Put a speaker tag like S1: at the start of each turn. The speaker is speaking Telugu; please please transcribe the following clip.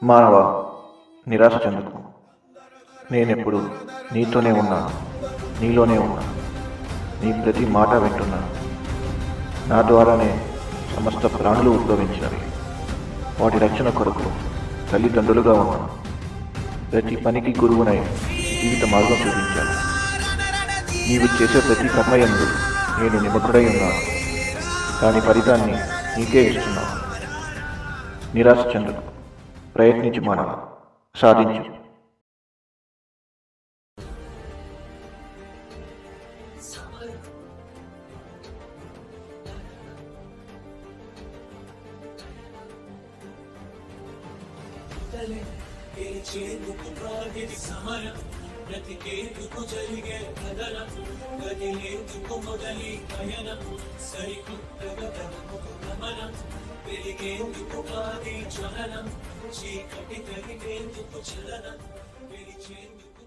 S1: మానవ, నిరాశ చెందకు. నేనెప్పుడు నీతోనే ఉన్నాను, నీలోనే ఉన్నాను. నీ ప్రతి మాట వింటున్నాను. నా ద్వారానే సమస్త ప్రాణులు ఉద్భవించినవి. వాటి రక్షణ కొరకు తల్లిదండ్రులుగా ఉన్నాను. ప్రతి పనికి గురువునై జీవిత మార్గం చూపించాను. నీవు చేసే ప్రతి కర్మయందు నేను నిమగ్నుడై ఉన్నాను. దాని ఫలితాన్ని నీకే ఇస్తున్నాను. నిరాశ చెందకు. ప్రయత్నించు మానవ, సాధించు.
S2: బ్రతికేందుకు జరిగే కథనం, గదిలేందుకు మొదలి పయనం, సరికొత్తగా బ్రతుకు గమనం, వెలిగేందుకు కాది జ్వలనం, చీకటి కలిగేందుకు చలనం, వెలిచేందుకు